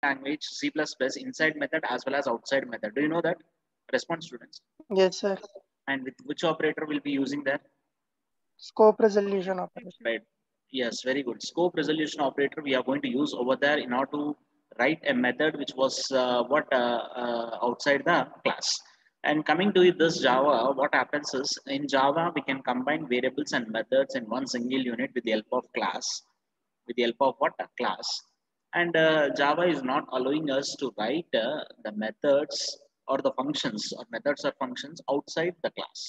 language C++ inside method as well as outside method. Do you know that? Respond, students. Yes, sir. And with which operator will be using there? Scope resolution operator. Right. Yes, very good. Scope resolution operator we are going to use over there in order to write a method which was outside the class. And coming to this Java, what happens is in Java we can combine variables and methods in one single unit with the help of class. With the help of what? A class. And Java is not allowing us to write the methods or the functions or methods or functions outside the class.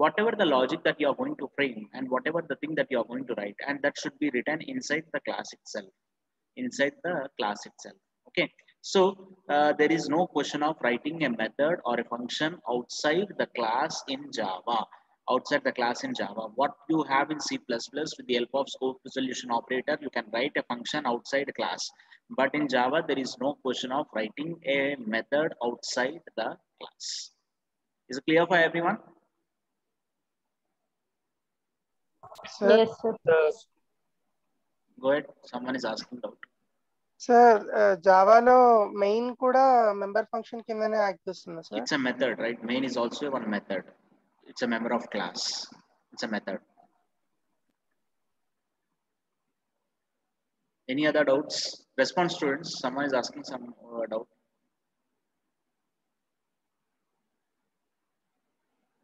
Whatever the logic that you are going to frame and whatever the thing that you are going to write, and that should be written inside the class itself. Inside the class itself. Okay. So there is no question of writing a method or a function outside the class in Java. Outside the class in Java. What you have in C++ with the help of scope resolution operator, you can write a function outside the class. But in Java, there is no question of writing a method outside the class. Is it clear for everyone? Sir, Yes, sir. Go ahead. Someone is asking doubt. sir, Java main kuda member function kindane act chestunda sir. It's a method, right? Main is also one method. It's a member of class. It's a method. Any other doubts? Response, students. Someone is asking some doubt.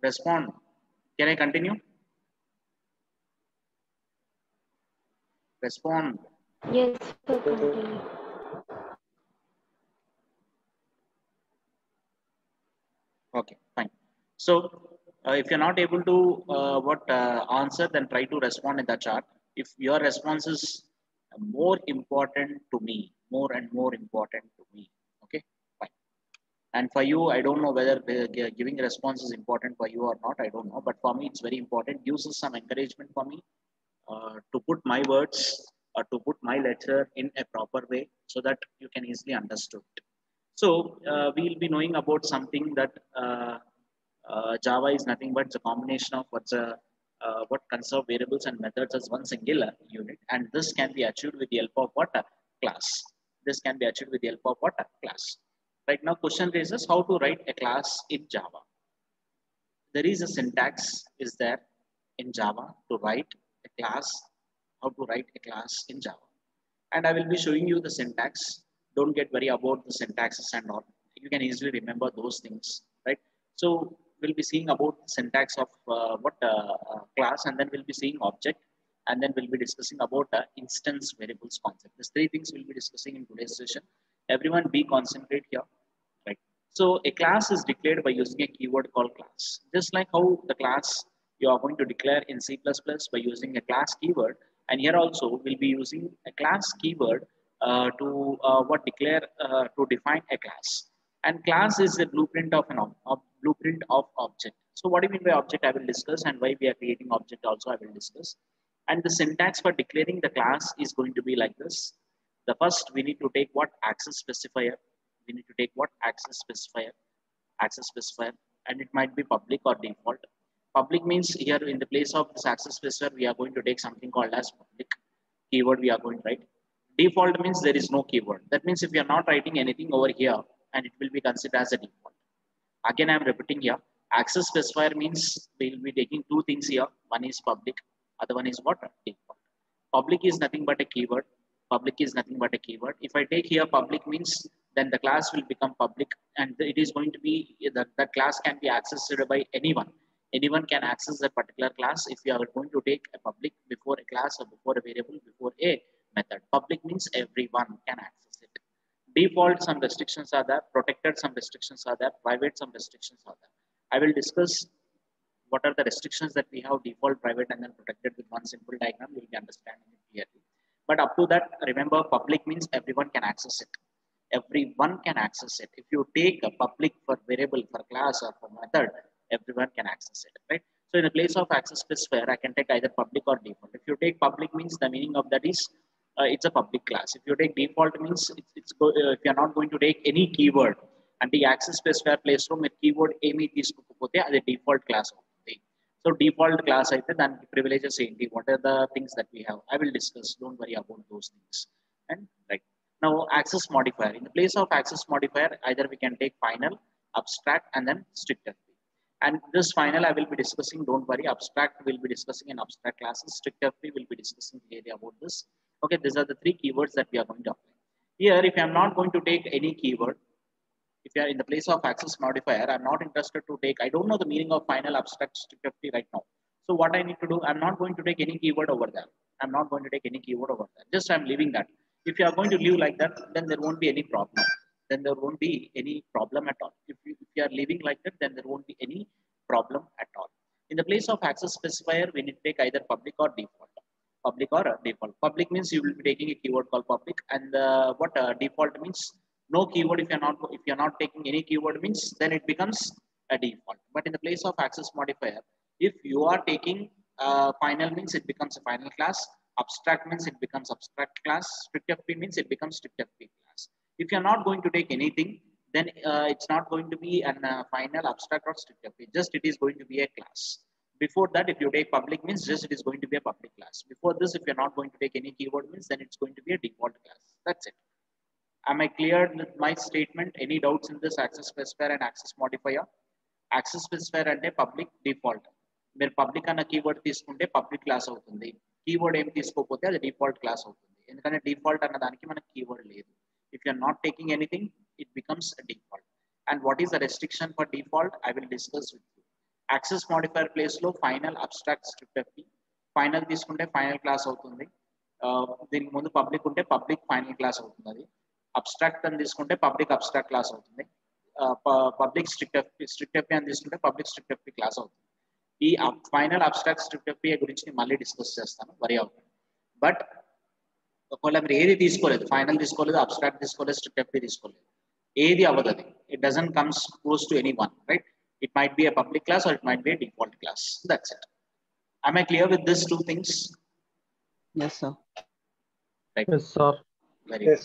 Respond. Can I continue? Respond. Yes, sir. Continue. Okay, fine. So if you're not able to answer, then try to respond in the chat. If your response is more important to me, more and more important to me. Okay, fine. And for you, I don't know whether giving a response is important for you or not. I don't know, but for me, it's very important. Gives us some encouragement for me to put my words or to put my lecture in a proper way so that you can easily understood. So we'll be knowing about something that Java is nothing but the combination of what conserve variables and methods as one single unit, and this can be achieved with the help of what? Class. This can be achieved with the help of what? Class. Right now, question raises how to write a class in Java. There is a syntax is there in Java to write a class, how to write a class in Java. And I will be showing you the syntax. Don't get worried about the syntaxes and all. You can easily remember those things, right? So we'll be seeing about the syntax of class, and then we'll be seeing object, and then we'll be discussing about instance variables concept. These three things we'll be discussing in today's session. Everyone be concentrate here, right? So a class is declared by using a keyword called class. Just like how the class you are going to declare in C++ by using a class keyword, and here also we'll be using a class keyword to what declare to define a class. And class is a blueprint of blueprint of object. So what do you mean by object? I will discuss, and why we are creating object also I will discuss. And the syntax for declaring the class is going to be like this. The first we need to take what access specifier. We need to take what access specifier, and it might be public or default. Public means here in the place of this access specifier, we are going to take something called as public keyword. We are going to write. Default means there is no keyword. That means if you are not writing anything over here, and it will be considered as a default. Again, I am repeating here. Access specifier means we will be taking two things here. One is public, other one is what? Default. Public is nothing but a keyword. Public is nothing but a keyword. If I take here public means, then the class will become public, and it is going to be that class can be accessed by anyone. Anyone can access that particular class if you are going to take a public before a class or before a variable, before a method. Public means everyone can access it. Default, some restrictions are there. Protected, some restrictions are there. Private, some restrictions are there. I will discuss what are the restrictions that we have: default, private, and then protected with one simple diagram. You will be understanding it clearly. But up to that, remember, public means everyone can access it. Everyone can access it. If you take a public for variable, for class, or for method, everyone can access it, right? So in the place of access specifier, I can take either public or default. If you take public means the meaning of that is it's a public class. If you take default means if you are not going to take any keyword, and the access specifier place లో మీరు keyword ఏమీ తీసుకోకపోతే అది default class అవుతుంది. So default class అయితే దానికి privileges ఏంటి, what are the things that we have, I will discuss. Don't worry about those things. And right, Now access modifier. In the place of access modifier, either we can take final, abstract, and then strict FP. And this final I will be discussing. Don't worry. Abstract will be discussing in abstract classes. Strict FP will be discussing clearly about this. Okay, these are the three keywords that we are going to apply. Here, if I am not going to take any keyword, if you are in the place of access modifier, I'm not interested to take, I don't know the meaning of final, abstract, strict FP right now. So what I need to do, I'm not going to take any keyword over there. I'm not going to take any keyword over there. Just I'm leaving that. If you are going to leave like that, then there won't be any problem. Then there won't be any problem at all. If you are leaving like that, then there won't be any problem at all. In the place of access specifier, we need to take either public or default. Public or default. Public means you will be taking a keyword called public, and what default means, no keyword. If you're not taking any keyword means, then it becomes a default. But in the place of access modifier, if you are taking final means it becomes a final class, abstract means it becomes abstract class, strict FP means it becomes strict FP class. If you're not going to take anything, then it's not going to be an final, abstract, or strict FP. Just it is going to be a class. Before that, if you take public means just it is going to be a public class. Before this, if you're not going to take any keyword means, then it's going to be a default class. That's it. Am I clear with my statement? Any doubts in this access specifier and access modifier? Access specifier అంటే public default. మీరు public అన్న keyword తీసుకుంటే public class అవుతుంది. Keyword ఏం తీసుకోకపోతే అది default class అవుతుంది. ఎందుకంటే డిఫాల్ట్ అన్న దానికి మనకి కీవర్డ్ లేదు. If you are not taking anything, it becomes a default. And what is the restriction for default? I will discuss with you. Access modifier place లో final, abstract, strict FP. Final తీసుకుంటే final class అవుతుంది. దీనికి ముందు public ఉంటే public final class అవుతుంది. అది abstract అని తీసుకుంటే పబ్లిక్ అబ్స్ట్రాక్ట్ క్లాస్ అవుతుంది. పబ్లిక్ స్ట్రిక్ట్ ఎఫ్పి అని తీసుకుంటే పబ్లిక్ స్ట్రిక్ట్ ఎఫ్పి క్లాస్ అవుతుంది. ఈ ఫైనల్ అబ్స్ట్రాక్ట్ స్ట్రిక్ట్ ఎఫ్పి గురించి నేను మళ్ళీ డిస్కస్ చేస్తాను, వరి అవుతుంది. బట్ ఒకవేళ మీరు ఏది తీసుకోలేదు, ఫైనల్ తీసుకోలేదు, అబ్స్ట్రాక్ట్ తీసుకోలేదు, స్ట్రిక్ట్ ఎఫ్పి తీసుకోలేదు, ఏది అవ్వదు. అది it doesn't comes close to any one, right? It might be a public class or it might be a default class. That's it. Am I clear with these two things? Yes, sir. Right. Yes, sir. Very good.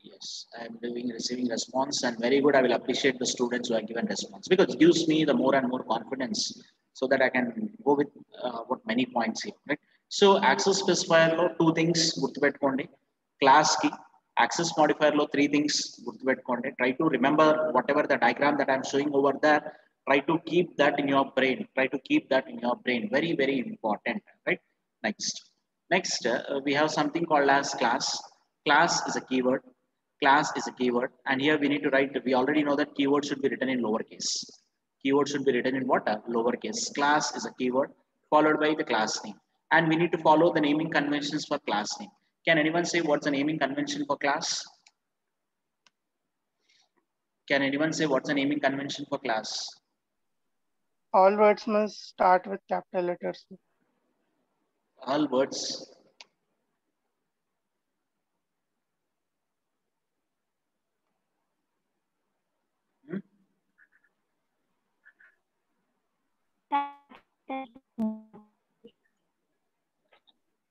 Yes, I am receiving response, and very good. I will appreciate the students who have given response, because it gives me the more and more confidence so that I can go with what many points here, right? So access specifier lo two things gurtupettukondi. Class ki access modifier lo three things gurtupettukondi. Try to remember whatever the diagram that I am showing over there. Try to keep that in your brain. Try to keep that in your brain. Very, very important, right? Next, we have something called as class. Class is a keyword. Class is a keyword, and here we need to write. We already know that keyword should be written in lowercase. Keyword should be written in what? Lowercase. Class is a keyword followed by the class name, and we need to follow the naming conventions for class name. Can anyone say what's the naming convention for class? Can anyone say what's the naming convention for class? All words must start with capital letters. All words.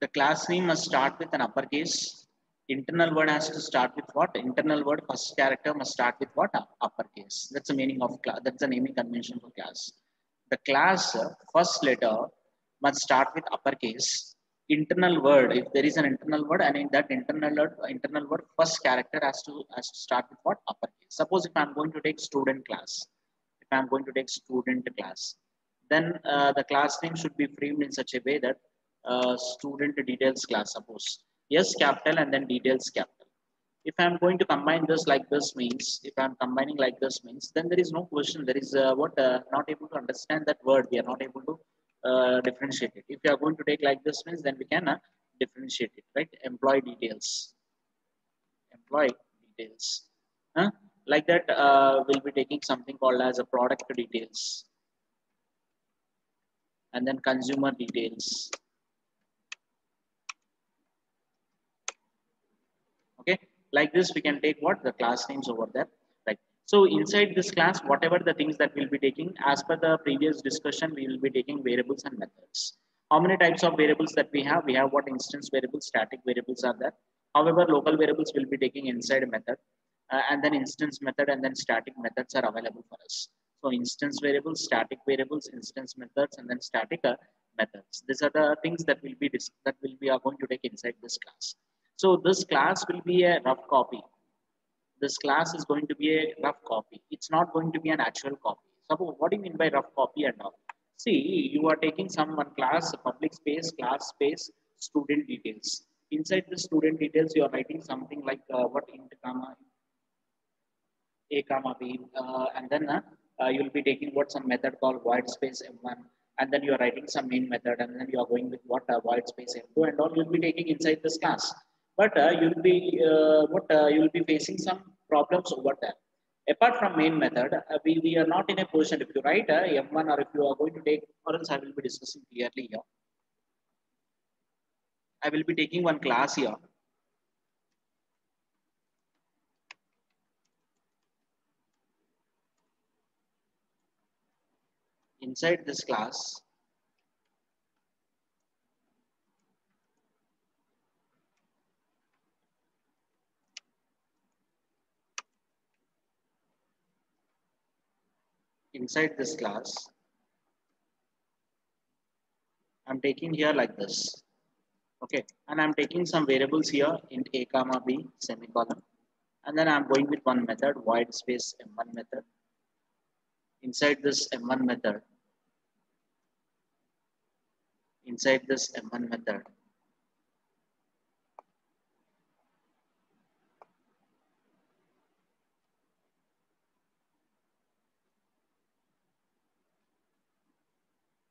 The class name must start with an uppercase. Internal word has to start with what? Internal word first character must start with what? Uppercase. That's the meaning of class. That's the naming convention for class. The class first letter must start with uppercase. Internal word, if there is an internal word, and in that internal word first character has to start with what? Uppercase. Suppose if I'm going to take student class, then the class name should be framed in such a way that student details class, suppose. Yes, capital and then details capital. If I'm going to combine this like this means, then there is no question. There is not able to understand that word. We are not able to differentiate it. If you are going to take like this means, then we can differentiate it, right? Employee details. Like that, we'll be taking something called as a product details, and then consumer details. Okay, like this we can take what? The class names over there, right? So inside this class, whatever the things that we'll be taking, as per the previous discussion, we will be taking variables and methods. How many types of variables that we have? We have what? Instance variables, static variables are there. However, local variables will be taking inside a method, and then instance method, and then static methods are available for us. So instance variables, static variables, instance methods, and then static methods. These are the things that we are going to take inside this class. So this class will be a rough copy. This class is going to be a rough copy. It's not going to be an actual copy. So what do you mean by rough copy and all? See, you are taking some one class, public space, class space, student details. Inside the student details, you are writing something like what int comma a comma b, and then you will be taking what some method called void space m1, and then you are writing some main method, and then you are going with what void space m2 and all you'll be taking inside this class. But you'll be you'll be facing some problems over there. Apart from main method, we are not in a position. If you write m1, or if you are going to take, or else I will be discussing clearly here. I will be taking one class here. Inside this class, I'm taking here like this. Okay, and I'm taking some variables here in a comma b semicolon, and then I'm going with one method, void space m1 method. Inside this m1 method, inside this m1 method,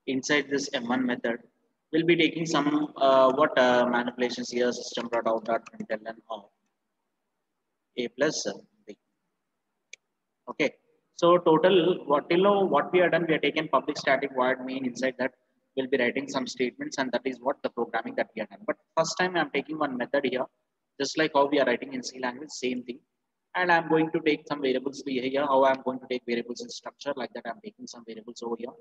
inside this m1 method, we'll be taking some manipulations here, system.out.println of a plus b. Okay, so total what till now what we have done, we have taken public static void main. Inside that we'll be writing some statements, and that is what the programming that we have done. But first time I'm taking one method here, just like how we are writing in C language, same thing. And I'm going to take some variables here. How I'm going to take variables in structure, like that I'm taking some variables over here.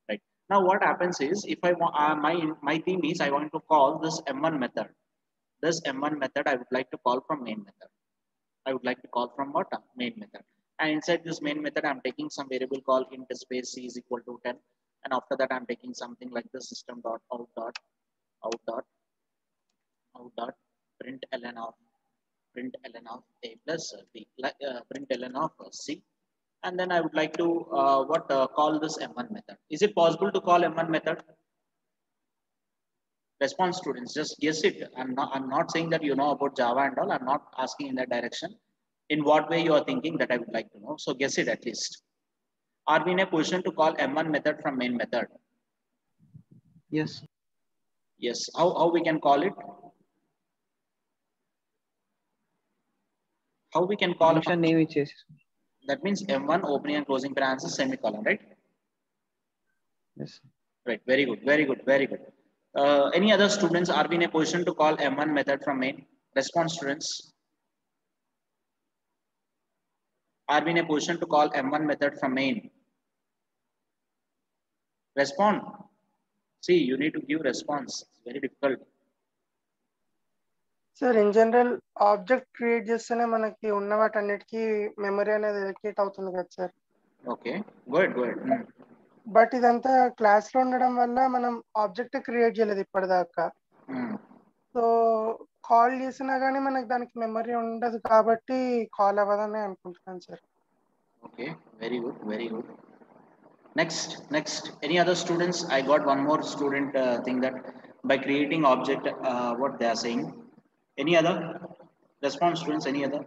Right now, what happens is, if I want my theme is I want to call this m1 method. This m1 method I would like to call from main method. I would like to call from what? Main method. And inside this main method, I'm taking some variable called int space c is equal to 10. And after that, I'm taking something like the system dot out dot out dot out dot print ln of a plus b, print ln of c. And then I would like to call this m1 method. Is it possible to call m1 method? Response, students, just guess it. I'm not saying that you know about Java and all. I'm not asking in that direction. In what way you are thinking, that I would like to know. So guess it at least. Are we in a position to call m1 method from main method? Yes. Yes. How we can call it? How we can call Function name is. that means m1 opening and closing parenthesis semicolon, right? Yes. Right. Very good. Very good. Very good. Any other students, are we in a position to call m1 method from main? Response, students. Are we in a position to call m1 method from main? Respond. See, you need to give response. It's very difficult. Sir in general object create చేస్తేనే మనకి ఉన్న వాటన్నిటికీ memory అనేది allocate అవుతుంది కదా sir. Okay, good good. But ఇదంతా class లో ఉండడం వల్ల మనం ఆబ్జెక్ట్ క్రియేట్ చేయలేదు ఇప్పటిదాకా. సో కాల్ చేసినా కానీ మనకి దానికి మెమరీ ఉండదు కాబట్టి కాల్ అవ్వదని అనుకుంటున్నాను sir. Okay, very good, very good. Next. Any other students? I got one more student thing that by creating object, what they are saying. Any other? Response, students. Any other?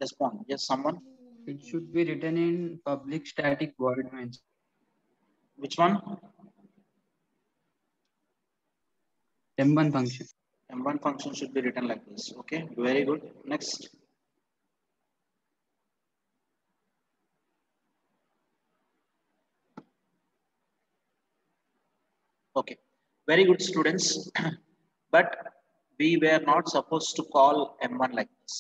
Respond. Yes, someone. It should be written in public static void main. Which one? M1 function. M1 function should be written like this. Okay, very good. Next. Okay, very good, students. But we were not supposed to call M1 like this.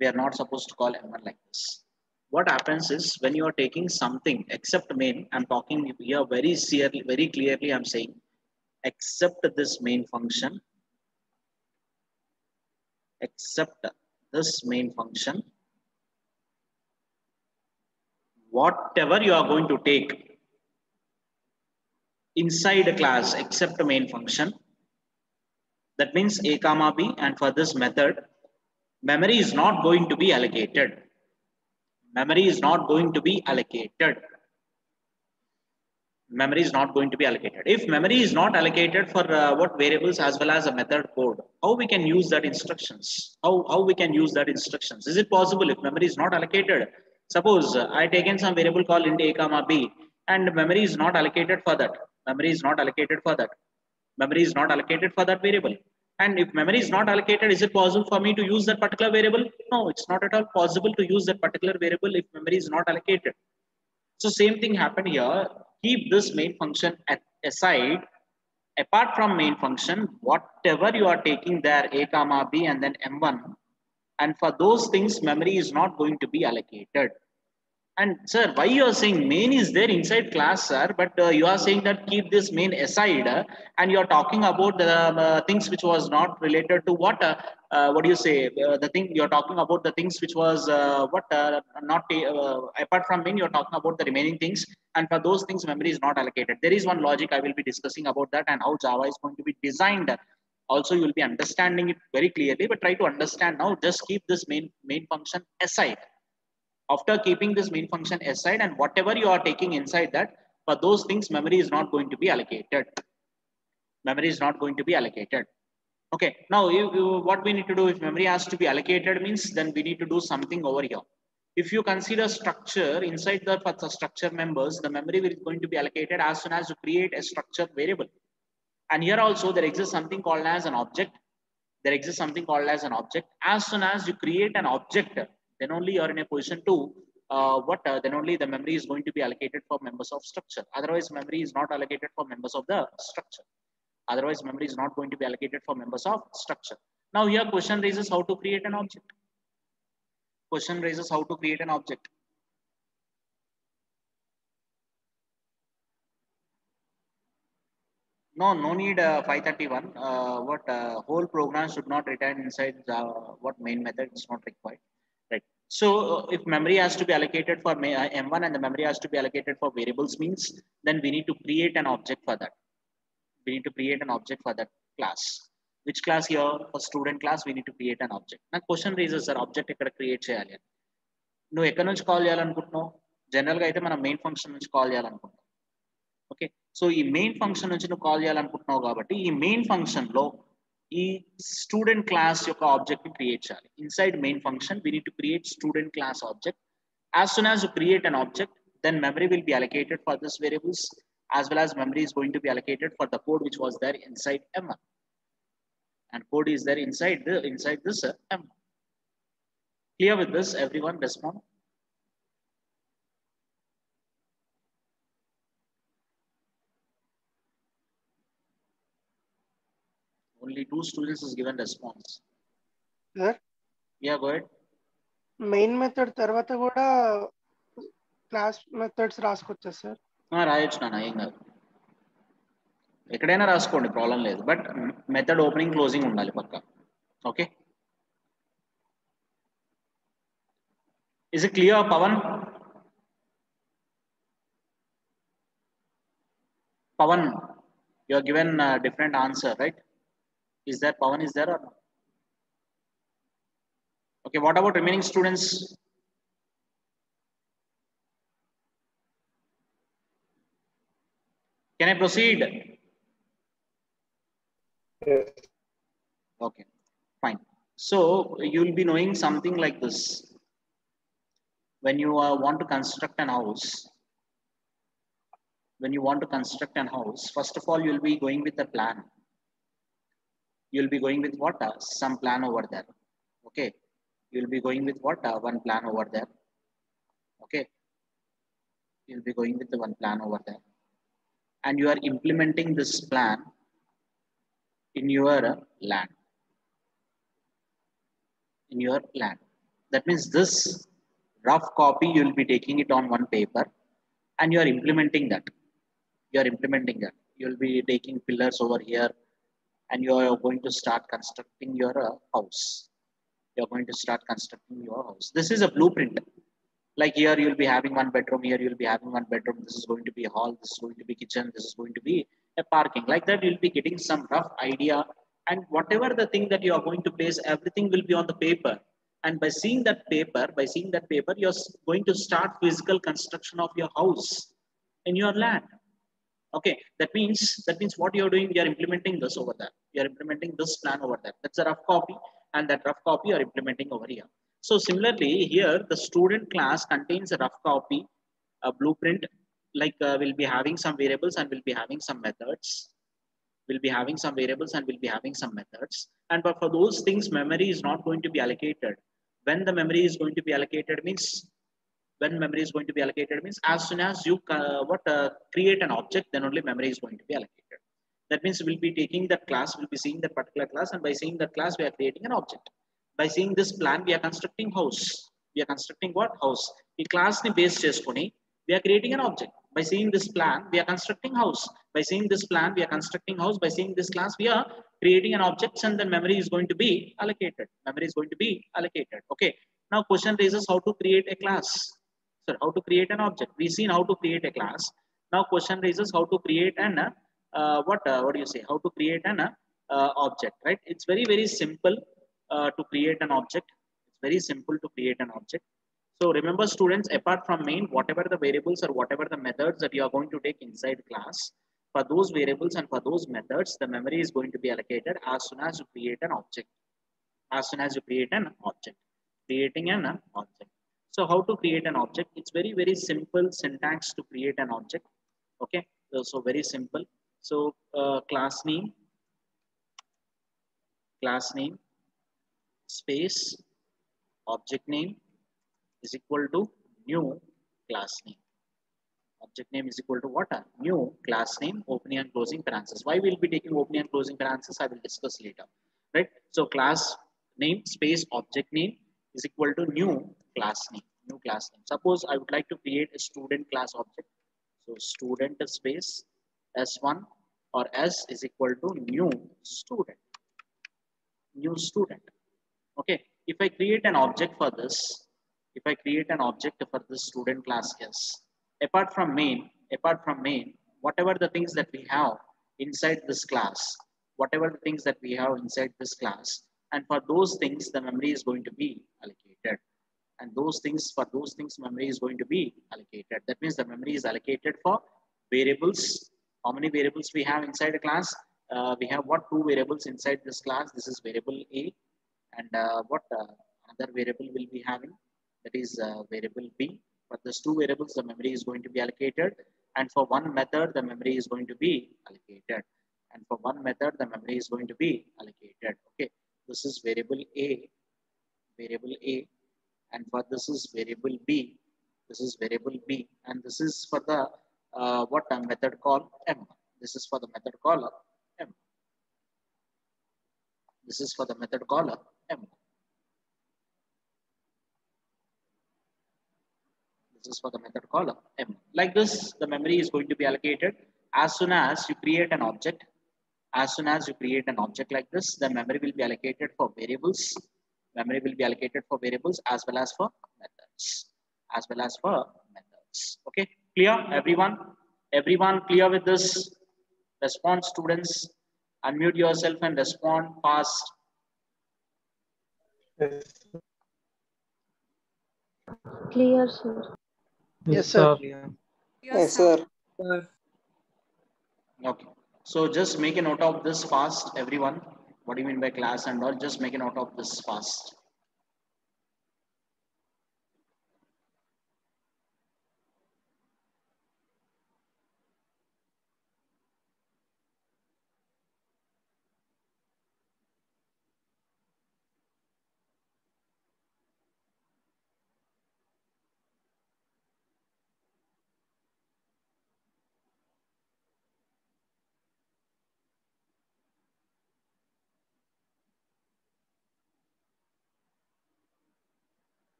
We are not supposed to call M1 like this. What happens is, when you are taking something except main, I'm talking here very clearly, I'm saying except this main function, except this main function, whatever you are going to take inside a class except the main function, that means a comma b, and for this method, memory is not going to be allocated. Memory is not going to be allocated. Memory is not going to be allocated. If memory is not allocated for what variables as well as a method code, how we can use that instructions? How we can use that instructions? Is it possible if memory is not allocated? Suppose I taken some variable called int a comma b, and memory is not allocated for that. Memory is not allocated for that. Memory is not allocated for that variable. And if memory is not allocated, is it possible for me to use that particular variable? No, it's not at all possible to use that particular variable if memory is not allocated. So same thing happened here. Keep this main function aside. Apart from main function, whatever you are taking there, a comma b and then m1, and for those things, memory is not going to be allocated. And sir, why you are saying main is there inside class, sir, but you are saying that keep this main aside, and you are talking about the things which was not related to what do you say? The thing you are talking about the things which was not apart from main, you are talking about the remaining things, and for those things, memory is not allocated. There is one logic I will be discussing about that and how Java is going to be designed. Also, you will be understanding it very clearly, but try to understand now. Just keep this main function aside. After keeping this main function aside, and whatever you are taking inside that, for those things, memory is not going to be allocated. Memory is not going to be allocated. Okay, now what we need to do if memory has to be allocated means, then we need to do something over here. If you consider structure inside the structure members, the memory is going to be allocated as soon as you create a structure variable. And here also there exists something called as an object. There exists something called as an object. As soon as you create an object, then only you are in a position to then only the memory is going to be allocated for members of structure. Otherwise, memory is not allocated for members of the structure. Otherwise, memory is not going to be allocated for members of structure. Now here question raises how to create an object. Question raises how to create an object. No need 531. Whole program should not return inside what main method is not required. Right. So if memory has to be allocated for M1 and the memory has to be allocated for variables means, then we need to create an object for that. We need to create an object for that class. Which class here? For student class, we need to create an object. Now question raises, sir, object ikkada create cheyali. No ekkada nunchi call cheyalanuntunnavu. General ga aithe mana main function nunchi call cheyalanuntunnavu. Okay. So ఈ main function నుంచి నువ్వు call చేయాలనుకుంటున్నావు కాబట్టి ఈ main function లో ఈ student class యొక్క object ని క్రియేట్ చేయాలి. Inside main function we need to create student class object. As soon as you create an object, then memory will be allocated for this variables, as well as memory is going to be allocated for the code which was there inside M1, and code is there inside this M1. Clear with this? Everyone respond. Only 2 students is given response. Sir? Yeah, go ahead. Main method తర్వాత కూడా class methods రాసుకోవచ్చా sir? రాయొచ్చు నాన్న, ఏం కాదు. ఎక్కడైనా రాసుకోండి, problem లేదు. But method opening closing ఉండాలి పక్కా. Okay, is it clear Pavan? Pavan, you are given a different answer, right? Is there Pavan is there or no? Okay, what about remaining students? Can I proceed? Yes. Okay, fine. So you will be knowing something like this. When you want to construct an house, first of all, you will be going with a plan. You will be going with what? Some plan over there. Okay, you will be going with what? One plan over there. Okay, you will be going with the one plan over there, and you are implementing this plan in your land. In your land. That means this rough copy, you will be taking it on one paper, and you are implementing that. You will be taking pillars over here, and you are going to start constructing your house. You are going to start constructing your house. This is a blueprint. Like here you'll be having one bedroom, here you'll be having one bedroom, this is going to be a hall, this is going to be kitchen, this is going to be a parking. Like that you'll be getting some rough idea, and whatever the thing that you are going to place, everything will be on the paper. And by seeing that paper, you're going to start physical construction of your house in your land. Okay, that means what you're doing, you're implementing this over there. You're implementing this plan over there. That's a rough copy, and that rough copy you're implementing over here. So similarly, here the student class contains a rough copy, a blueprint. Like we'll be having some variables and we'll be having some methods. We'll be having some variables and we'll be having some methods. And but for those things, memory is not going to be allocated. When the memory is going to be allocated means when memory is going to be allocated means as soon as you create an object, then only memory is going to be allocated. That means we'll be taking that class, we'll be seeing that particular class, and by seeing that class we are creating an object. By seeing this plan we are constructing house. We are constructing what? House. The class ni base cheskoni we are creating an object. By seeing this plan we are constructing house. By seeing this plan we are constructing house. By seeing this class we are creating an object, and then memory is going to be allocated. Memory is going to be allocated. Okay, now question raises how to create a class. Sir, how to create an object? We seen how to create a class. Now question raises how to create an what do you say? How to create an object, right? It's very simple to create an object. It's very simple to create an object. So remember, students, apart from main, whatever the variables or whatever the methods that you are going to take inside class, for those variables and for those methods, the memory is going to be allocated as soon as you create an object. As soon as you create an object, creating an object. So how to create an object? It's very simple syntax to create an object. Okay, so very simple. So class name space object name is equal to new class name. Object name is equal to what? A new class name, opening and closing parenthesis. Why we'll be taking opening and closing parenthesis, I will discuss later. Right? So class name space object name is equal to new class name. New class name. Suppose I would like to create a student class object. So student space S1 or S is equal to new student. New student. Okay. If I create an object for this, student class S, apart from main, whatever the things that we have inside this class, and for those things, the memory is going to be allocated. And for those things, memory is going to be allocated. That means the memory is allocated for variables. How many variables we have inside a class? We have what? 2 variables inside this class. This is variable A, and another variable will be having, that is variable B. For these 2 variables, the memory is going to be allocated, and for one method, the memory is going to be allocated. Okay, this is variable A, and for this is variable B. And this is for the what a method called M. This is for the method called M. This is for the method called M. This is for the method called M. Like this, the memory is going to be allocated as soon as you create an object. As soon as you create an object like this, the memory will be allocated for variables. Memory will be allocated for variables as well as for methods. Okay, clear, everyone? Everyone clear with this? Respond, students. Unmute yourself and respond fast. Clear, sir. Yes, sir. Yes, sir. Okay. So just make a note of this fast, everyone. What do you mean by class and all? Just make a note of this fast.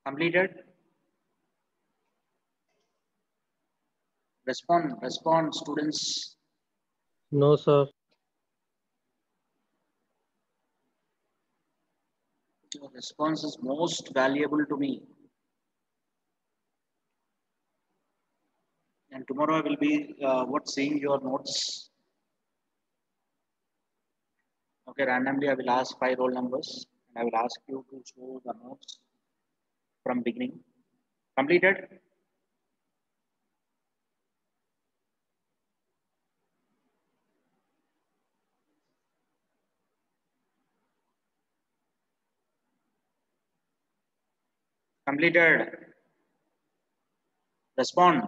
Completed? Respond, students. No, sir. Your response is most valuable to me. And tomorrow I will be seeing your notes. Okay, randomly I will ask 5 roll numbers and I will ask you to show the notes from beginning. Completed? Completed. Respond.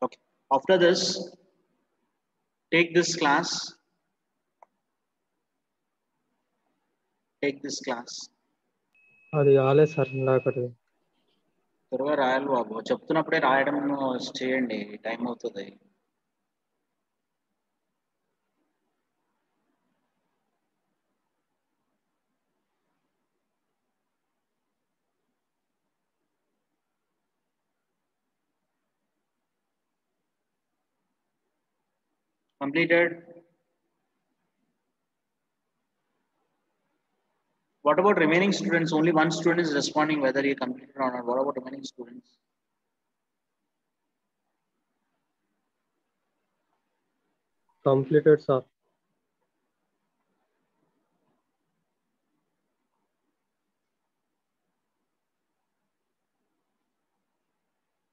Okay. After this, take this class. Take this class. అది కాలేదు sir ఇందాకటి. త్వరగా రాయాలి బాబు. చెప్తున్నప్పుడే రాయడం చేయండి, time అవుతుంది. Completed? What about remaining students? Only one student is responding whether he completed or not. What about remaining students? Completed, sir.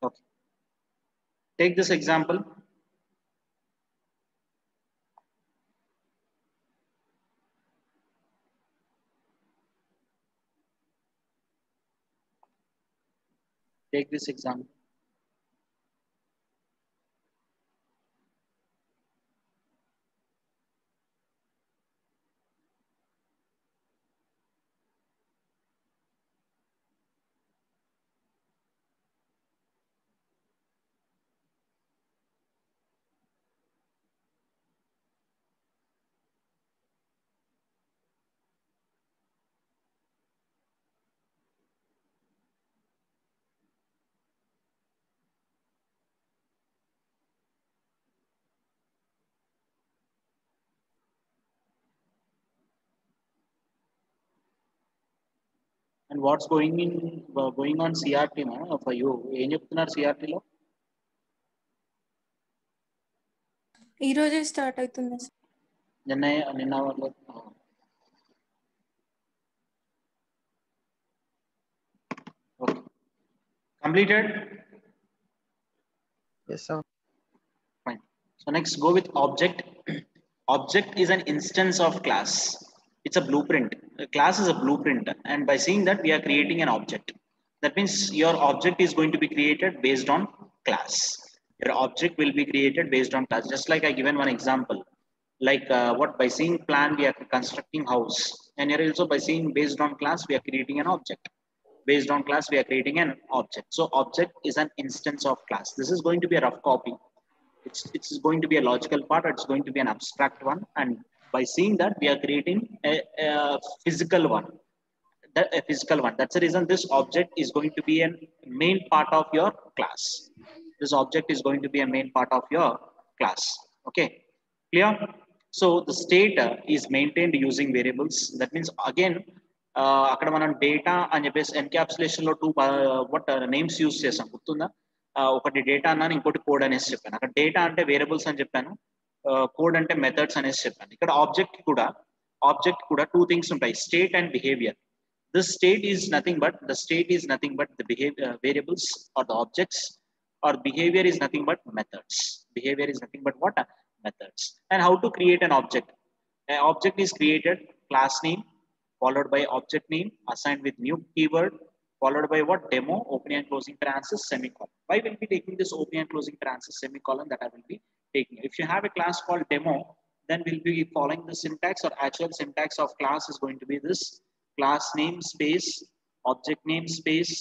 Okay. Take this example. Take this example. And what's going on CRT for you? ఏం చెప్తున్నారు CRT లో? ఈ రోజే start అవుతుంది. నిన్న వాళ్ళు okay. Completed? Yes, sir. Fine. So next go with object. Object is an instance of class. It's a blueprint. A class is a blueprint, and by seeing that we are creating an object. That means your object is going to be created based on class. Your object will be created based on class. Just like I given one example, like by seeing plan we are constructing house, and here also by seeing based on class we are creating an object. Based on class we are creating an object. So object is an instance of class. This is going to be a rough copy. It's going to be a logical part, or it's going to be an abstract one, and by seeing that we are creating a physical one. A physical one. That's the reason this object is going to be a main part of your class. This object is going to be a main part of your class. Okay, clear? So the state is maintained using variables. That means again అక్కడ మనం data అని చెప్పేసి encapsulation లో two names use చేసాం, గుర్తుందా? ఒకటి data అన్నాను, ఇంకోటి కోడ్ అనేసి చెప్పాను. అక్కడ డేటా అంటే వేరియబుల్స్ అని చెప్పాను, కోడ్ అంటే మెథడ్స్ అనేసి చెప్పాను. ఇక్కడ ఆబ్జెక్ట్ కూడా టూ థింగ్స్ ఉంటాయి, state and behaviour. This state is nothing but the behavior variables or the objects, or behavior is nothing but methods. Behavior is nothing but what? Methods. And how to create an object? An object is created, class name followed by object name assigned with new keyword followed by what? Demo, opening and closing parenthesis, semicolon. Why will be taking this opening and closing parenthesis, semicolon? That I will be taking. If you have a class called demo, then we'll be following the syntax, or actual syntax of class is going to be this: class name space object name space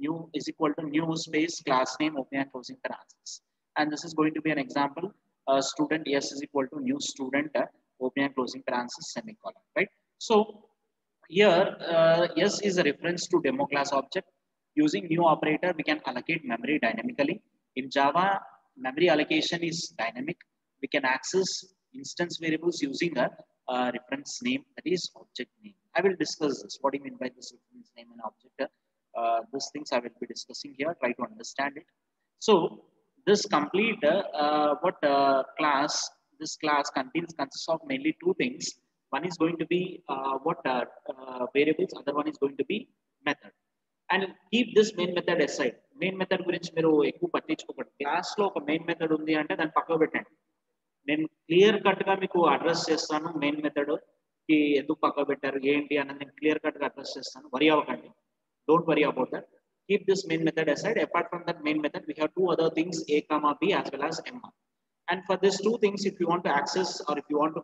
new is equal to new space class name opening and closing parenthesis. And this is going to be an example. Student S is equal to new student opening and closing parenthesis, semicolon. Right? So Here, S is a reference to demo class object. Using new operator, we can allocate memory dynamically. In Java, memory allocation is dynamic. We can access instance variables using a reference name, that is object name. I will discuss this. What do you mean by this reference name and object? These things I will be discussing here. Try to understand it. So this complete class? This class consists of mainly two things. One is going to be variables, other one is going to be method. And keep this main method aside. Main method గురించి మీరు ఎక్కువ పట్టించుకోకండి. Class లో ఒక main method ఉంది అంటే దాన్ని పక్కకు పెట్టండి. నేను క్లియర్ కట్ గా మీకు అడ్రస్ చేస్తాను. మెయిన్ మెథడ్ కి ఎందుకు పక్కకు పెట్టారు ఏంటి అన్నది నేను క్లియర్ కట్ గా అడ్రస్ చేస్తాను. వరీ అవ్వకండి. Don't worry about that. Keep this main method aside. Apart from that main method, we have two other things, a comma b as well as m. And for these two things, if you want to access or if you want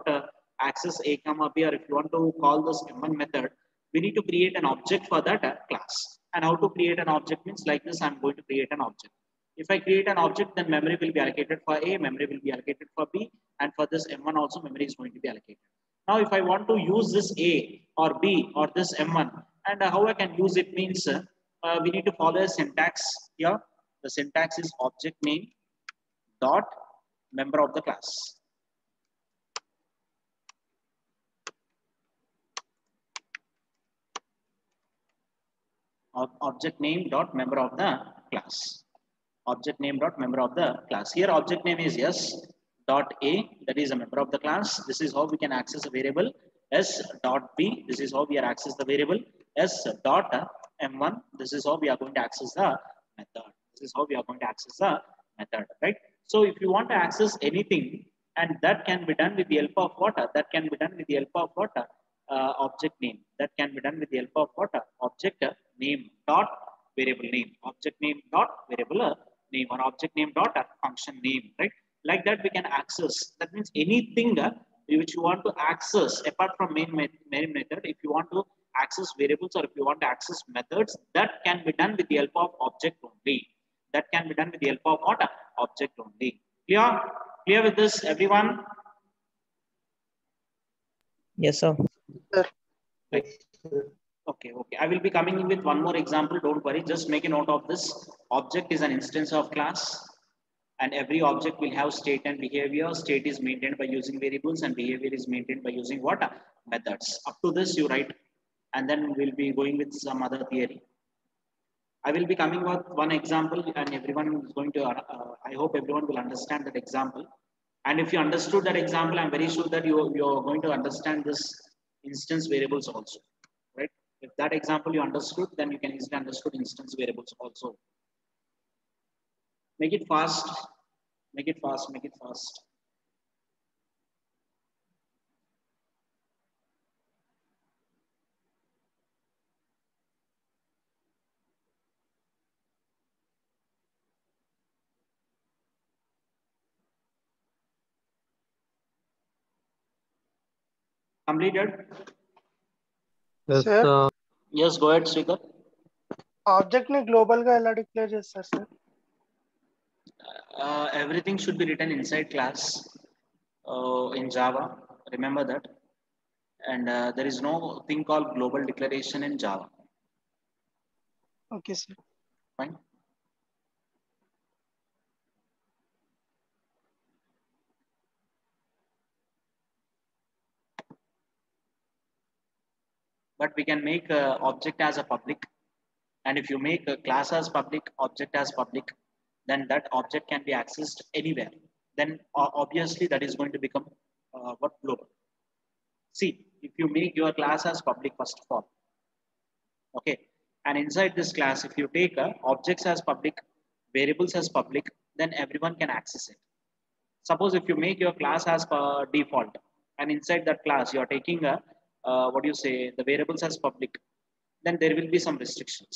to access a comma b, or if you want to call this m1 method, we need to create an object for that class. And how to create an object means like this. I'm going to create an object. If I create an object, then memory will be allocated for a, memory will be allocated for b, and for this m1 also memory is going to be allocated. Now, if I want to use this a or b or this m1, and how I can use it means we need to follow a syntax here. The syntax is object name dot member of the class. Object name dot member of the class. Object name dot member of the class. Here object name is s dot a, that is a member of the class. This is how we can access a variable. S dot b, this is how we are access the variable. S dot m1, this is how we are going to access the method. This is how we are going to access the method, right? So if you want to access anything, and that can be done with the help of what? That can be done with the help of what? Object name. That can be done with the help of what? Object name dot variable name. Object name dot variable name, or object name dot function name, right? Like that we can access. That means anything which you want to access apart from main method, if you want to access variables or if you want to access methods, that can be done with the help of object only. That can be done with the help of what? Object only. Clear? Clear with this, everyone? Yes, sir. Right. Okay. I will be coming in with one more example. Don't worry. Just make a note of this. Object is an instance of class, and every object will have state and behavior. State is maintained by using variables, and behavior is maintained by using what? Methods. Up to this you write, and then we'll be going with some other theory. I will be coming with one example, and everyone is going to, I hope everyone will understand that example. And if you understood that example, I'm very sure that you're going to understand this instance variables also, right? If that example you understood, then you can easily understood instance variables also. Make it fast, make it fast, make it fast. Completed? Yes, Sir. Yes, go ahead, Srikar. Object ని global గా ఎలా declare చేస్తారు sir? Everything should be written inside class in Java. Remember that. And there is no thing called global declaration in Java. Okay, sir. Fine. But we can make object as a public, and if you make a class as public, object as public, then that object can be accessed anywhere. Then obviously that is going to become what? Global. See, if you make your class as public first of all, okay, and inside this class, if you take objects as public, variables as public, then everyone can access it. Suppose if you make your class as default, and inside that class you are taking the variables as public, then there will be some restrictions.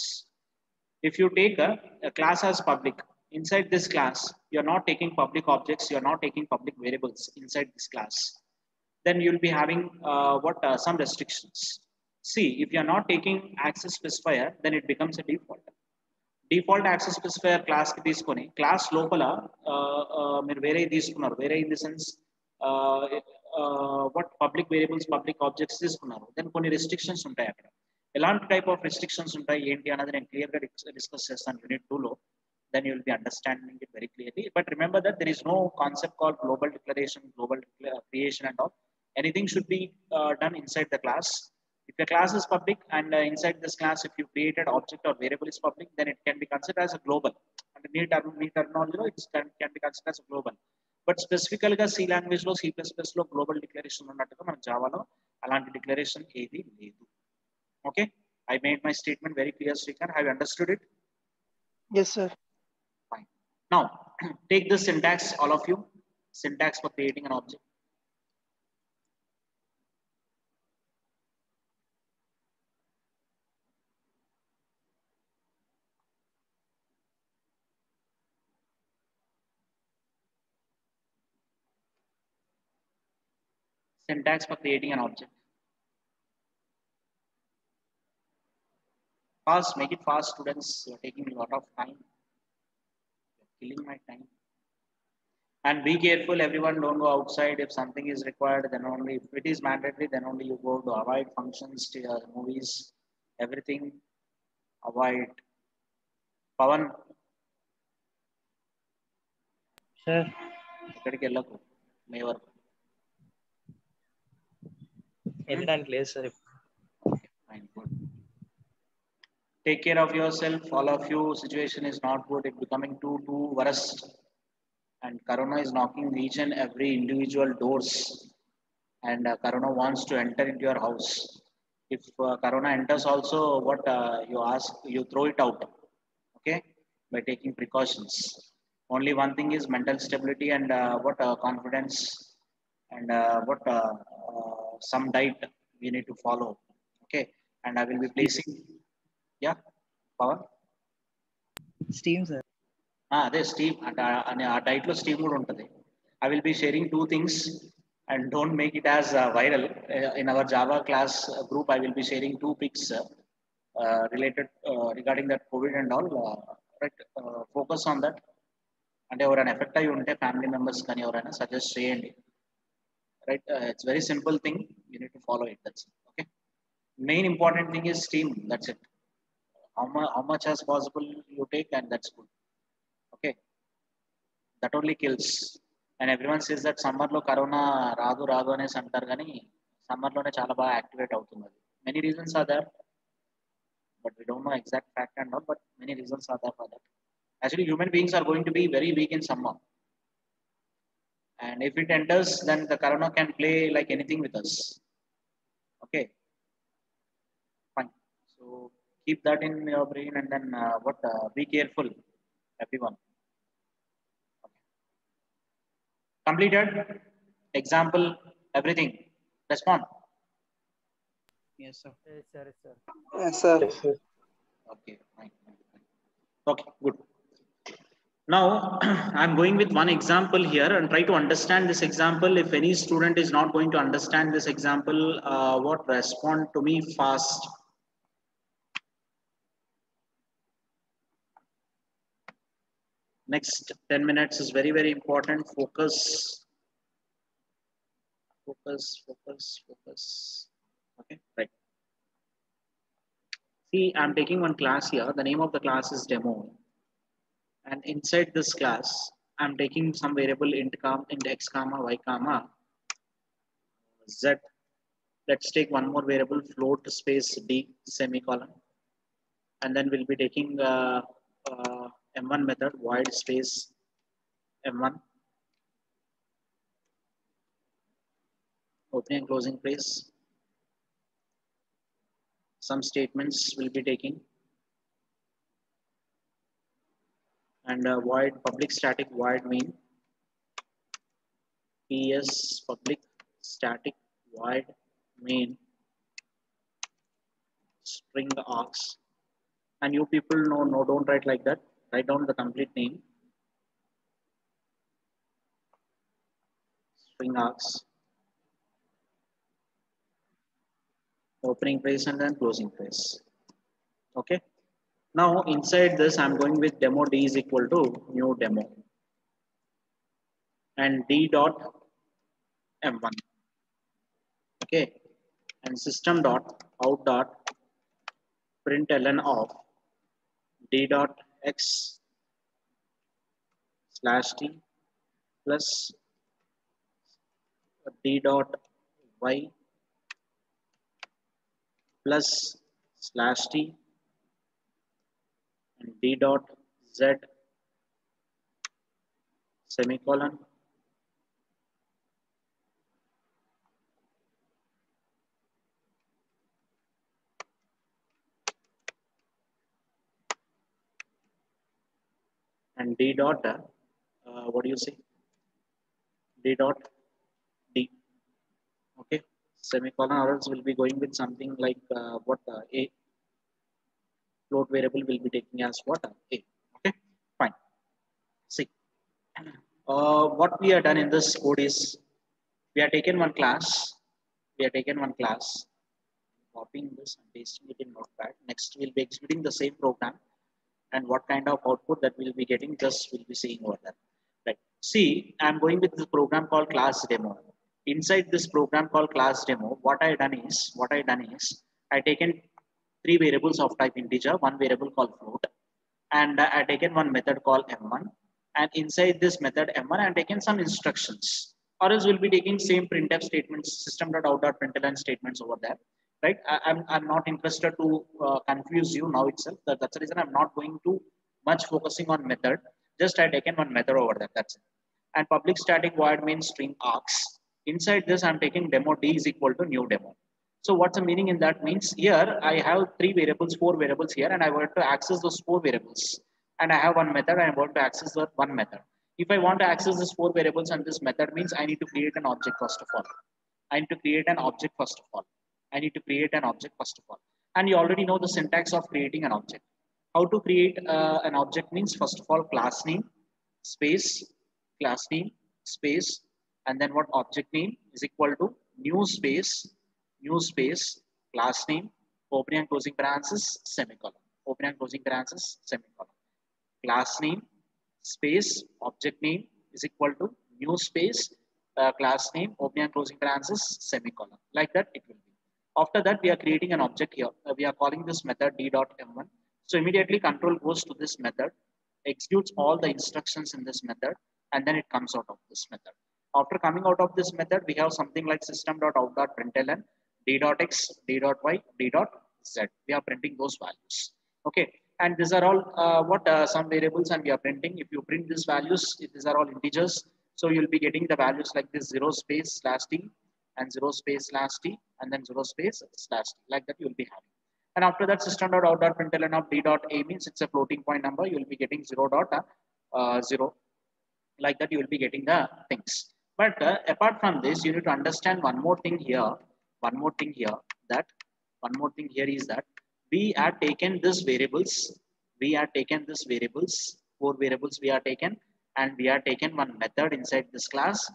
If you take a class as public, inside this class you are not taking public objects, you are not taking public variables inside this class, then you will be having some restrictions. See, if you are not taking access specifier, then it becomes a default. Default access specifier class ki తీసుకొని class లోపల మీరు వేరే తీసుకున్నారు, వేరే in the sense what public variables, public objects తీసుకున్నారు, then కొన్ని restrictions ఉంటాయి అక్కడ. ఎలాంటి type of restrictions ఉంటాయి ఏంటి అన్నది నేను clear గా discuss చేస్తాను unit 2 లో. Then you will be understanding it very clearly. But remember that there is no concept called global declaration, global creation and all. Anything should be done inside the class. If the class is public and inside this class, if you created object or variable is public, then it can be considered as a global. And the terminology, it can be considered as a global. But specifically C language lo, C++ lo global declaration unnattuga మన జావాలో అలాంటి declaration ఏది లేదు. Okay, I made my statement very clear, Srikanth. Have you understood it? Yes, sir. Fine. Now, take this syntax, all of you. Syntax for creating an object. Syntax for creating an object. Fast, make it fast, students. You're taking a lot of time. You're killing my time. And be careful, everyone. Don't go outside. If something is required, then only. If it is mandatory, then only you go to avoid functions, movies, everything. Avoid. Pawan. Sir. ఇక్కడికి వెళ్ళకు మే వరకు. వెళ్ళడానికి లేదు sir. Fine, good. Take care of yourself, all of you. Situation is not good. It's becoming too worst. And Corona is knocking each and every individual doors. And Corona wants to enter into your house. If Corona enters also, what you ask, you throw it out. Okay, by taking precautions. Only one thing is mental stability and confidence and some diet we need to follow. Okay, and I will be placing. Yeah, Power. Steam, sir. అదే steam అంటే ఆ diet లో steam కూడా ఉంటుంది. I will be sharing 2 things and don't make it as viral. In our Java class group, I will be sharing 2 pics related regarding that COVID and all. Right, focus on that. అంటే ఎవరైనా effect అయ్యి ఉంటే family members కానీ ఎవరైనా suggest చేయండి. Right, it's very simple thing, you need to follow it. That's okay. Main important thing is steam. That's it. How much as possible you take, and that's good. Okay, that only kills. And everyone says that summer lo corona రాదు అనేసి అంటారు, కానీ summer లోనే చాలా బాగా activate అవుతుంది. Many reasons are there, but we don't know exact fact and all, but many reasons are there for that. Actually, human beings are going to be very weak in summer, and if it enters, then the corona can play like anything with us. Okay, fine. So keep that in your brain, and then be careful, everyone. Okay. Completed? Example, everything. Respond. Yes, sir. Yes, sir. Yes, sir. Okay, fine. Okay, good. Now, I'm going with one example here and try to understand this example. If any student is not going to understand this example, respond to me fast. Next 10 minutes is very, very important. Focus. Okay, right. See, I'm taking one class here. The name of the class is demo. And inside this class, I'm taking some variable int x comma y comma z. Let's take one more variable, float space d semicolon. And then we'll be taking m1 method, void space m1. Opening and closing brace. Some statements will be taking. And void public static void main. PS public static void main string args. And you people no, don't write like that. Write down the complete name. String args. Opening brace and then closing brace. Okay. Now inside this, I'm going with demo d is equal to new demo. And d dot m1. Okay, and system dot out dot println of d dot x slash t plus d dot y plus slash t and d dot z semicolon and d dot what do you say, d dot d. Okay, semicolon, or else will be going with something like what a float variable will be taking as what a. Okay, fine. See, what we have done in this code is we have taken one class, copying this and pasting it in Notepad. Next, we'll be executing the same program, and what kind of output that we'll be getting, just we'll be seeing over there. Right. See, I'm going with the program called class demo. Inside this program called class demo, what I done is I taken three variables of type integer, one variable called float, and I taken one method called m1, and inside this method m1 I taken some instructions, or else we'll be taking same printf statements, system.out.println statements over there, right? I'm not interested to confuse you now itself. That's the reason I'm not going to much focusing on method. Just I taken one method over there, that's it. And public static void means string args. Inside this I'm taking demo d is equal to new demo. So what's the meaning in that? Means here I have four variables here, and I want to access those four variables. And I have one method, and I want to access that one method. If I want to access these four variables and this method, means I need to create an object first of all. I need to create an object first of all. And you already know the syntax of creating an object. How to create an object means, first of all, class name, space, and then what object name is equal to new space, class name, opening and closing parenthesis, semicolon, class name, space, object name is equal to new space, class name, opening and closing parenthesis, semicolon. Like that it will be. After that, we are creating an object here. We are calling this method d.m1. So immediately control goes to this method, executes all the instructions in this method, and then it comes out of this method. After coming out of this method, we have something like system.out.println d.x, d.y, d.z. We are printing those values. Okay, and these are all some variables, and we are printing. If you print these values, these are all integers. So you'll be getting the values like this: 0 space slash t, and 0 space slash t, and then 0 space slash t. Like that you'll be having. And after that, system.out.println of d.a means it's a floating point number. You will be getting 0.0. Like that, you will be getting the things. But apart from this, you need to understand one more thing here. Is that we are taken these variables. Four variables we are taken, and we are taken one method inside this class.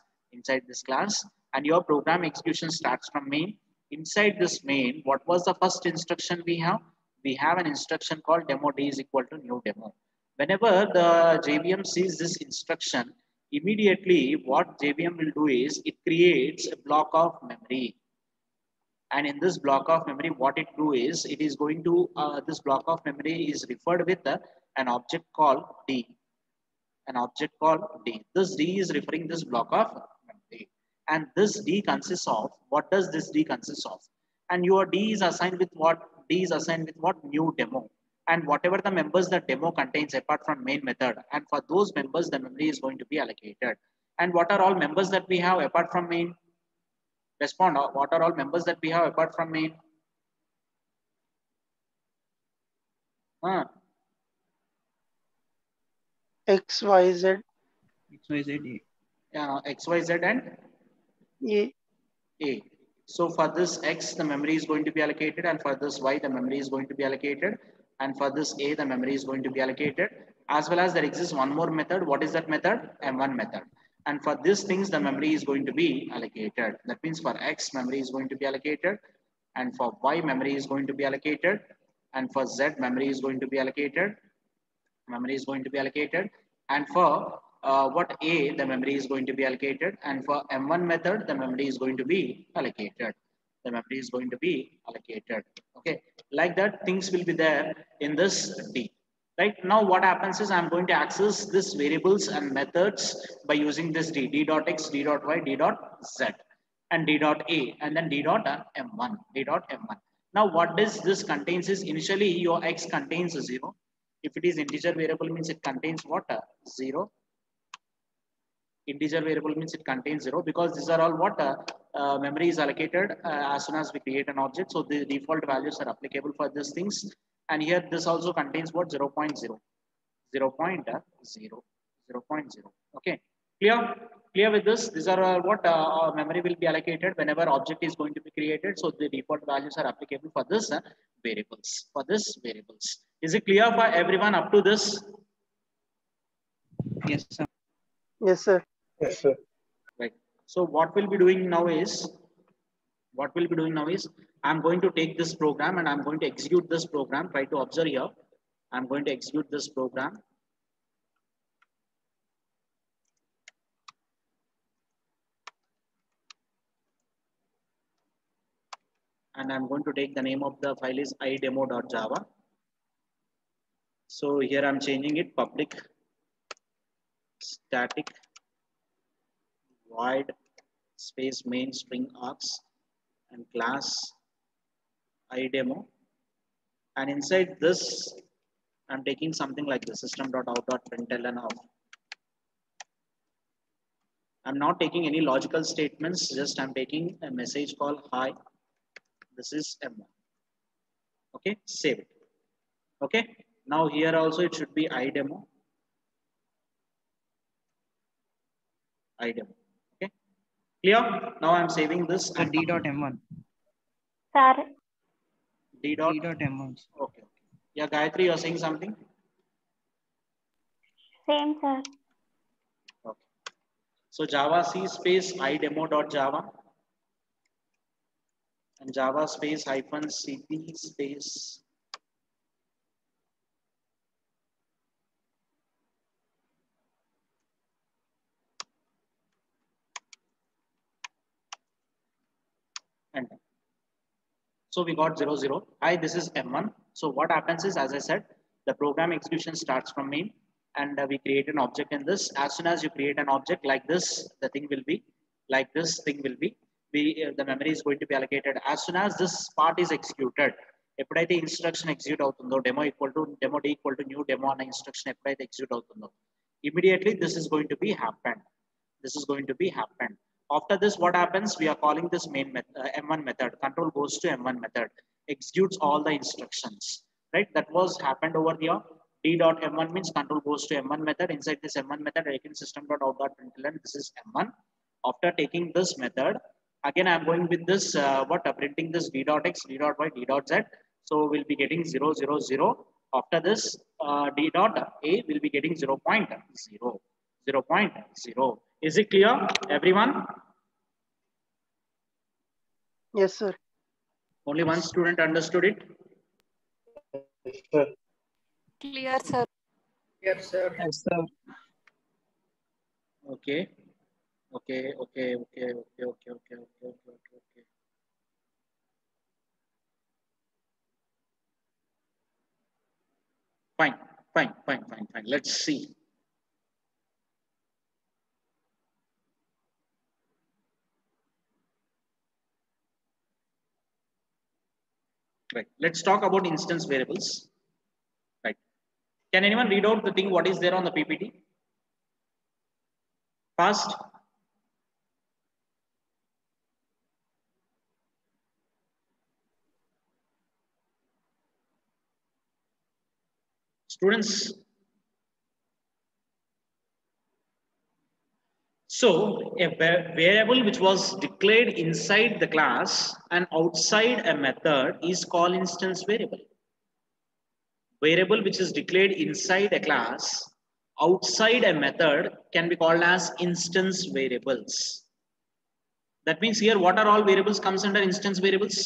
And your program execution starts from main. Inside this main, what was the first instruction we have? We have an instruction called demo d is equal to new demo. Whenever the JVM sees this instruction, immediately what JVM will do is it creates a block of memory. And in this block of memory, what it do is it is going to, this block of memory is referred with an object called D. This D is referring this block of memory. And this D consists of, what does this D consist of? And your D is assigned with what? New demo. And whatever the members that demo contains apart from main method, and for those members, the memory is going to be allocated. And what are all members that we have apart from main? Respond. What are all members that we have apart from main? X, Y, Z. Yeah, X, Y, Z and A. So for this X, the memory is going to be allocated, and for this Y, the memory is going to be allocated, and for this A, the memory is going to be allocated. As well as there exists one more method. What is that method? M1 method. And for these things, the memory is going to be allocated. That means for X, memory is going to be allocated, and for Y, memory is going to be allocated, and for Z, memory is going to be allocated. And for what A, the memory is going to be allocated, and for M1 method, the memory is going to be allocated. the memory is going to be allocated. Okay, like that things will be there in this D. Right now what happens is I'm going to access this variables and methods by using this D dot X, D dot Y, D dot Z, and D dot A, and then D dot M1, D dot M1. Now what does this contains is initially your X contains a 0. If it is integer variable means it contains what? 0. Integer variable means it contains 0, because these are all what memory is allocated as soon as we create an object. So the default values are applicable for these things. And here this also contains what? 0 0.0, 0 0.0, 0 0.0. Okay, clear with this? These are what memory will be allocated whenever object is going to be created. So the default values are applicable for this variables, Is it clear for everyone up to this? Yes, sir. Yes, sir. Yes, sir. Right. So what we'll be doing now is, I'm going to take this program and I'm going to execute this program. Try to observe here. I'm going to execute this program. And I'm going to take the name of the file is idemo.java. So here I'm changing it public static void space main string args and class idemo. And inside this, I'm taking something like the system.out.println of. I'm not taking any logical statements, just I'm taking a message called hi. This is M1. Okay, save it. Okay, now here also it should be idemo. Okay, clear? Now I'm saving this. So D.M1. Sir, D.M1. Okay. Yeah, Gayatri, you're saying something? same, sir. Okay. So Java C space idemo.java and Java space -cp space enter. So we got 0 0. Hi, this is M1. So what happens is, as I said, the program execution starts from main, and we create an object in this. As soon as you create an object like this, the thing will be like this. The memory is going to be allocated as soon as this part is executed. ఎప్పుడైతే instruction execute అవుతుందో, demo d equal to new demo అన్న instruction ఎప్పుడైతే execute అవుతుందో, immediately this is going to be happened. After this, what happens? We are calling this main method, M1 method. Control goes to M1 method, executes all the instructions. Right? That was happened over here. D.M1 means control goes to M1 method. Inside this M1 method, again system.out.println. This is M1. After taking this method, again I'm going with this printing this D.X, D.Y, D.Z. So we'll be getting 0 0 0. After this, D.A will be getting 0 0.0. 0.0. Is it clear, everyone? Yes, sir. Only one student understood it. Yes, sir. Clear, sir. Yes, sir. Yes, sir. Okay. Fine. Let's see. Right. Let's talk about instance variables. Right. Can anyone read out the thing what is there on the PPT? Fast. Students. So a variable which was declared inside the class and outside a method is called instance variable. Variable which is declared inside a class, outside a method, can be called as instance variables. That means here what are all variables comes under instance variables?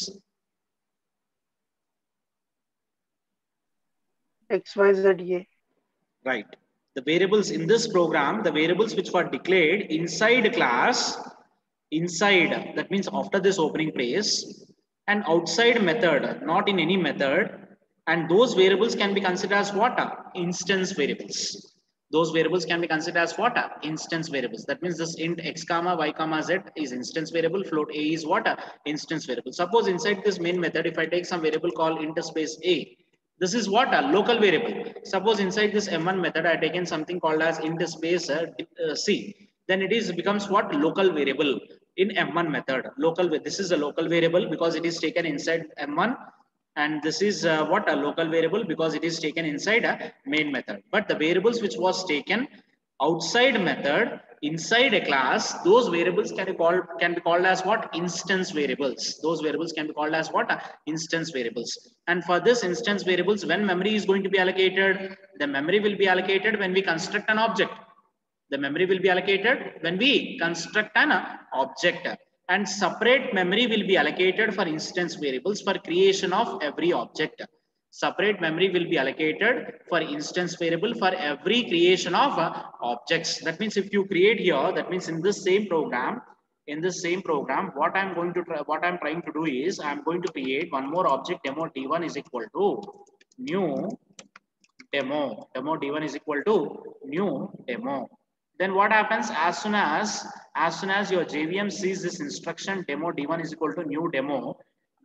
X, Y, Z, A. Right. The variables in this program, the variables which were declared inside a class inside, that means after this opening brace, and outside method, not in any method, and those variables can be considered as what? Instance variables. Those variables can be considered as what? Instance variables. That means this int x comma y comma z is instance variable, float a is what? Instance variable. Suppose inside this main method, if I take some variable called int space a, this is what? A local variable. Suppose inside this m1 method, I have taken something called as int space c, then it becomes what? Local variable in m1 method. Local, this is a local variable because it is taken inside m1, and this is what? A local variable because it is taken inside a main method. But the variables which was taken outside method, inside a class, those variables can be called as what? Instance variables. Those variables can be called as what? Instance variables. And for this instance variables, when memory is going to be allocated, the memory will be allocated when we construct an object. The memory will be allocated when we construct an object, and separate memory will be allocated for instance variables for creation of every object. Separate memory will be allocated for instance variable for every creation of objects. That means if you create here, that means in this same program, what I'm trying to do is I'm going to create one more object, demo d1 is equal to new demo. Demo d1 is equal to new demo. Then what happens as soon as your JVM sees this instruction demo d1 is equal to new demo,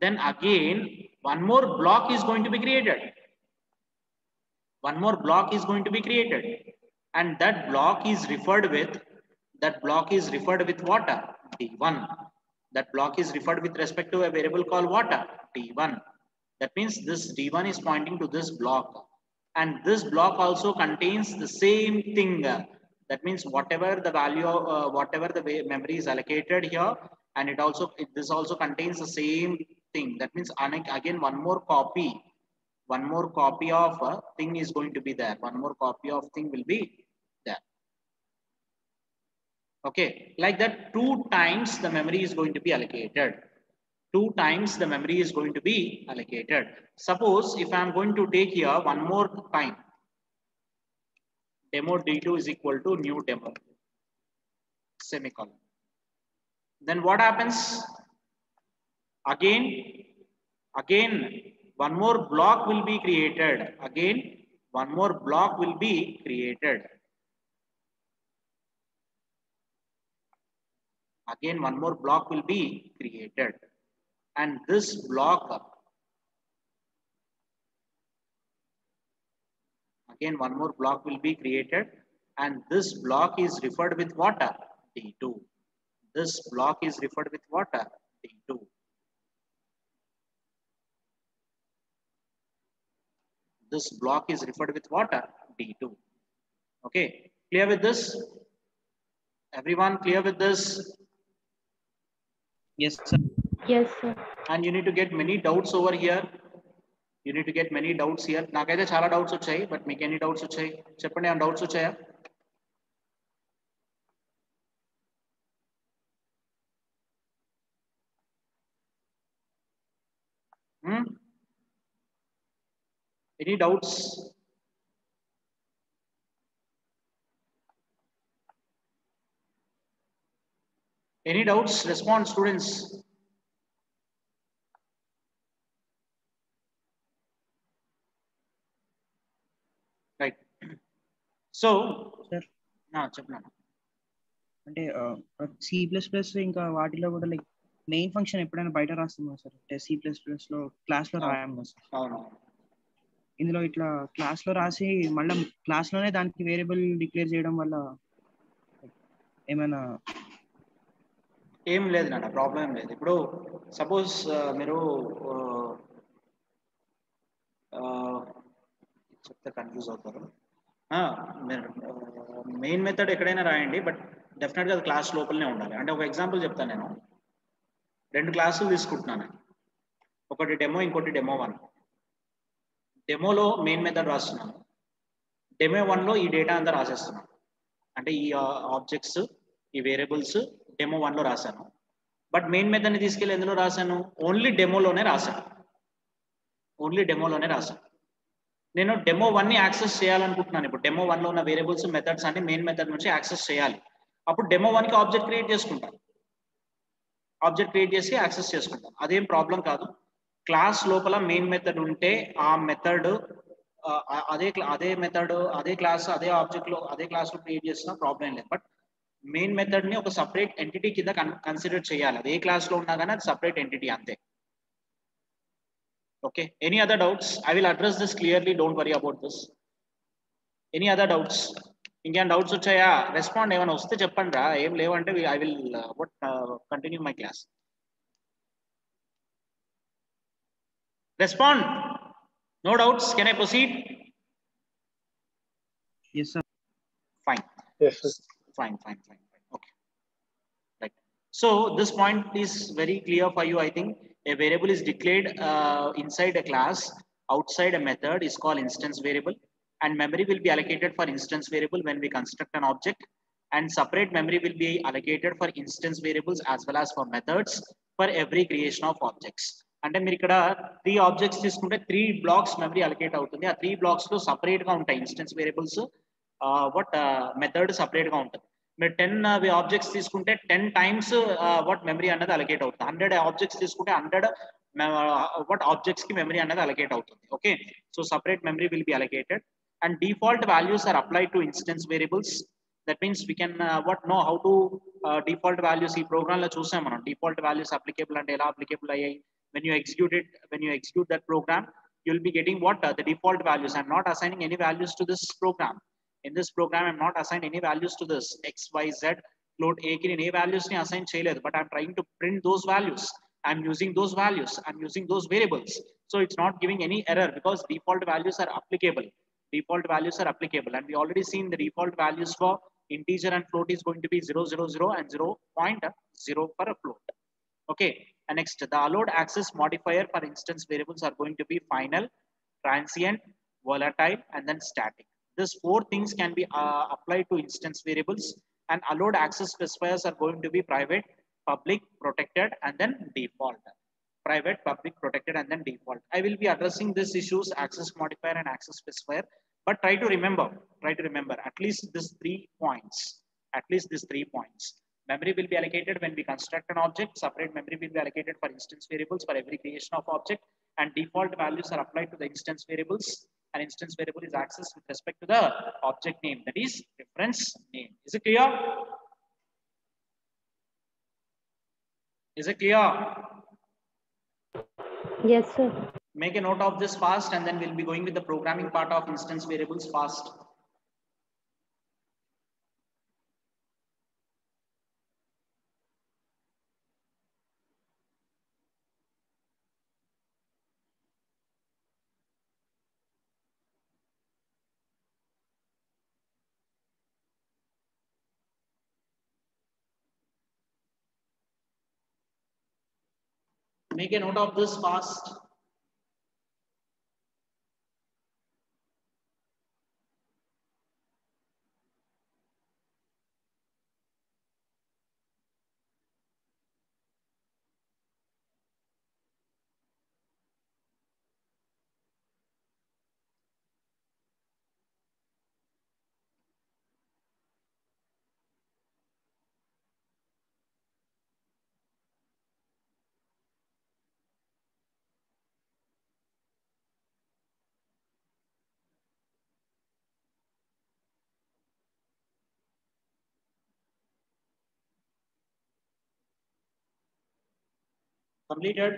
then again one more block is going to be created. One more block is going to be created, and that block is referred with what? D1. That block is referred with respect to a variable called what? D1. That means this D1 is pointing to this block, and this block also contains the same thing. That means whatever the value, whatever the memory is allocated here, and this also contains the same thing. That means again one more copy of a thing is going to be there. One more copy of thing will be there. Okay, like that 2 times the memory is going to be allocated. 2 times the memory is going to be allocated. Suppose if I am going to take here one more time, demo d2 is equal to new demo, semicolon. Then what happens? Again one more block will be created. Again one more block will be created. Again one more block will be created, and this block, again one more block will be created, and this block is referred with what? D2. This block is referred with what? D2. This block is referred with what? D2. Okay, clear with this? Everyone clear with this? Yes, sir. Yes, sir. And you need to get many doubts over here. You need to get many doubts here. నాకైతే చాలా doubts వచ్చాయి, but మీకు ఎన్ని doubts వచ్చాయి చెప్పండి. ఏమైనా doubts వచ్చాయా? Any doubts? Any doubts? Respond, students. Right. So, sir. చెప్పండి. అంటే C++ ఇంకా వాటిలో కూడా లైక్ మెయిన్ ఫంక్షన్ ఎప్పుడైనా బయట రాస్తున్నాం సార్. అంటే C++ లో క్లాస్ లో రాయాము సార్. అవును. ఇందులో ఇట్లా క్లాస్ లో రాసి మళ్ళీ క్లాస్ లోనే దానికి వేరియబుల్ డిక్లేర్ చేయడం వల్ల ఏమైనా? ఏం లేదు నాన్న, ప్రాబ్లం ఏం లేదు. ఇప్పుడు సపోజ్ మీరు చెప్తే కన్ఫ్యూజ్ అవుతారు. మీరు మెయిన్ మెథడ్ ఎక్కడైనా రాయండి, బట్ డెఫినెట్గా అది క్లాస్ లోపలనే ఉండాలి. అంటే ఒక ఎగ్జాంపుల్ చెప్తాను. నేను 2 క్లాసులు తీసుకుంటున్నాను. ఒకటి డెమో, ఇంకోటి డెమో 1. డెమోలో మెయిన్ మెథడ్ రాస్తున్నాను. డెమో 1లో ఈ డేటా అంతా రాసేస్తున్నాను. అంటే ఈ ఆబ్జెక్ట్స్, ఈ వేరియబుల్స్ డెమో 1లో రాశాను. బట్ మెయిన్ మెథడ్ని తీసుకెళ్ళి ఎందులో రాశాను? ఓన్లీ డెమోలోనే రాశాను. నేను డెమో 1ని యాక్సెస్ చేయాలనుకుంటున్నాను. ఇప్పుడు డెమో 1లో ఉన్న వేరియబుల్స్, మెథడ్స్ అన్ని మెయిన్ మెథడ్ నుంచి యాక్సెస్ చేయాలి. అప్పుడు డెమో 1కి ఆబ్జెక్ట్ క్రియేట్ చేసుకుంటాను. ఆబ్జెక్ట్ క్రియేట్ చేసి యాక్సెస్ చేసుకుంటాం, అదేం ప్రాబ్లం కాదు. క్లాస్ లోపల మెయిన్ మెథడ్ ఉంటే ఆ మెథడ్ అదే మెథడ్ అదే క్లాస్ అదే ఆబ్జెక్ట్ లో అదే క్లాస్ లో క్రియేట్ చేసిన ప్రాబ్లం లేదు. బట్ మెయిన్ మెథడ్ ని ఒక సపరేట్ ఎంటిటీ కింద కన్సిడర్ చేయాలి, అది ఏ క్లాస్ లో ఉన్నా కానీ అది సపరేట్ ఎంటిటీ అంతే. Okay, any other doubts? I will address this clearly, don't worry about this. Any other doubts? ఇంకేమైనా డౌట్స్ వచ్చాయా? రెస్పాండ్, ఏమైనా వస్తే చెప్పండి రా, ఏం లేవంటే I will continue my class. Respond. No doubts. Can I proceed? Yes, sir. Fine. Yes, sir. Fine. Okay. Right. So this point is very clear for you. I think a variable is declared inside a class, outside a method is called instance variable, and memory will be allocated for instance variable when we construct an object, and separate memory will be allocated for instance variables as well as for methods for every creation of objects. అంటే మీరు ఇక్కడ 3 objects తీసుకుంటే 3 blocks memory allocate అవుతుంది. ఆ 3 blocks లో separate గా ఉంటాయి instance variables, method separate గా ఉంటుంది. మీరు 10 ఆబ్జెక్ట్స్ తీసుకుంటే 10 టైమ్స్ మెమరీ అన్నది అలొకేట్ అవుతుంది. 100 ఆబ్జెక్ట్స్ తీసుకుంటే 100 ఆబ్జెక్ట్స్ కి మెమరీ అన్నది అలొకేట్ అవుతుంది. Okay, so separate memory will be allocated and default values are applied to instance variables. That means we can know how to default values ఈ programme లో చూసాం మనం. డిఫాల్ట్ వాల్యూస్ అప్లికేబుల్ అంటే ఎలా applicable అయ్యాయి? when you execute that program, you will be getting the default values. I'm not assigning any values to this program. In this program I'm not assigning any values to this x, y, z float a ki any values ni assign cheyaledu, but I'm trying to print those values. I'm using those values, I'm using those variables, so it's not giving any error because default values are applicable. And we already seen the default values for integer and float is going to be 0, 0, 0 and 0.0 for a float. Okay, and next the allowed access modifier for instance variables are going to be final, transient, volatile, and then static. These 4 things can be applied to instance variables, and allowed access specifiers are going to be private, public, protected, and then default. Private, public, protected, and then default. I will be addressing these issues, access modifier and access specifier, but try to remember at least these 3 points. Memory will be allocated when we construct an object. Separate memory will be allocated for instance variables for every creation of object, and default values are applied to the instance variables. An instance variable is accessed with respect to the object name, that is reference name. Is it clear? Yes, sir. Make a note of this fast, and then we'll be going with the programming part of instance variables fast. Make a note of this fast. Completed?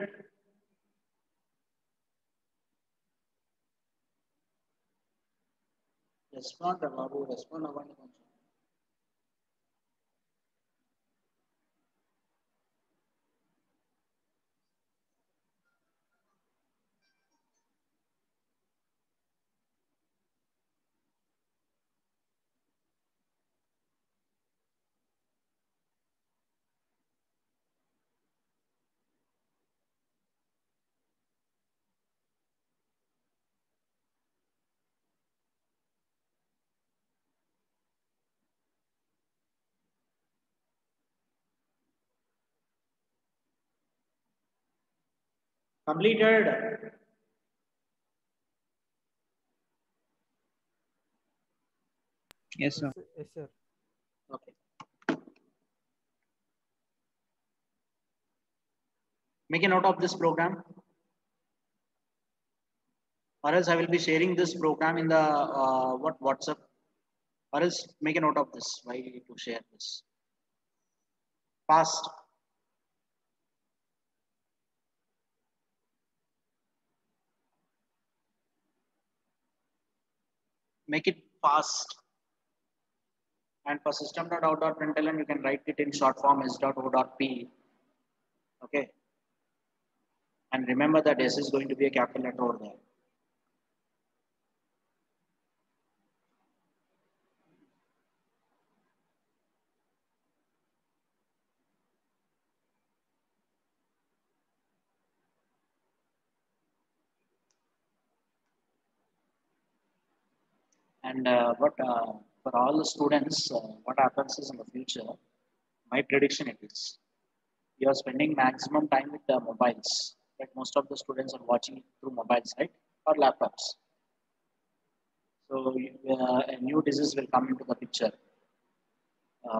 Respond Babu, respond avandi koncham. Completed? Yes, sir. Okay. Make a note of this program, or else I will be sharing this program in the WhatsApp, or else make a note of this. Why to share this? Fast. Make it fast. And for system.out.println, you can write it in short form s.o.p. Okay. And remember that S is going to be a capital letter over there. And for all the students, what happens is in the future, my prediction it is, you are spending maximum time with the mobiles. Like most of the students are watching it through mobiles, right? Or laptops. So a new disease will come into the picture.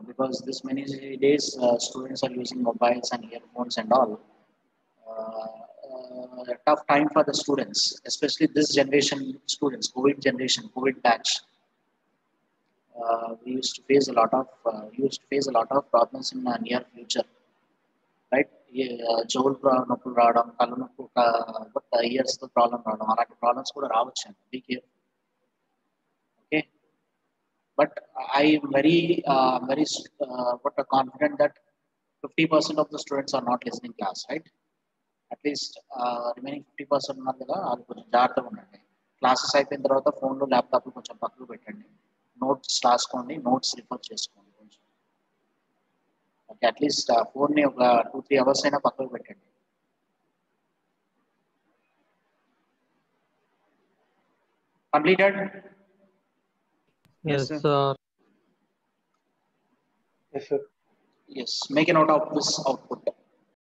Because this many days students are using mobiles and earphones and all. A tough time for the students, especially this generation students, COVID generation, COVID batch. We used to face a lot of problems in the near future, right? Joel నొప్పులు రావడం, కళ్ళు నొప్పు, years తో problem రావడం, అలాంటి problems కూడా రావచ్చు. Be careful. Okay, but I am very confident that 50% of the students are not listening class, right? At least remaining 50% ఉన్నారు కదా, అది కొంచెం జాగ్రత్తగా ఉండండి. క్లాసెస్ అయిపోయిన తర్వాత ఫోన్లు ల్యాప్టాప్లు కొంచెం పక్కకు పెట్టండి, నోట్స్ రాసుకోండి, నోట్స్ రిఫర్ చేసుకోండి కొంచెం. ఓకే, అట్లీస్ట్ ఫోన్ని ఒక 2-3 hours అయినా పక్కకు పెట్టండి. Completed? Yes, sir. Yes, sir. Yes, make a note of this output.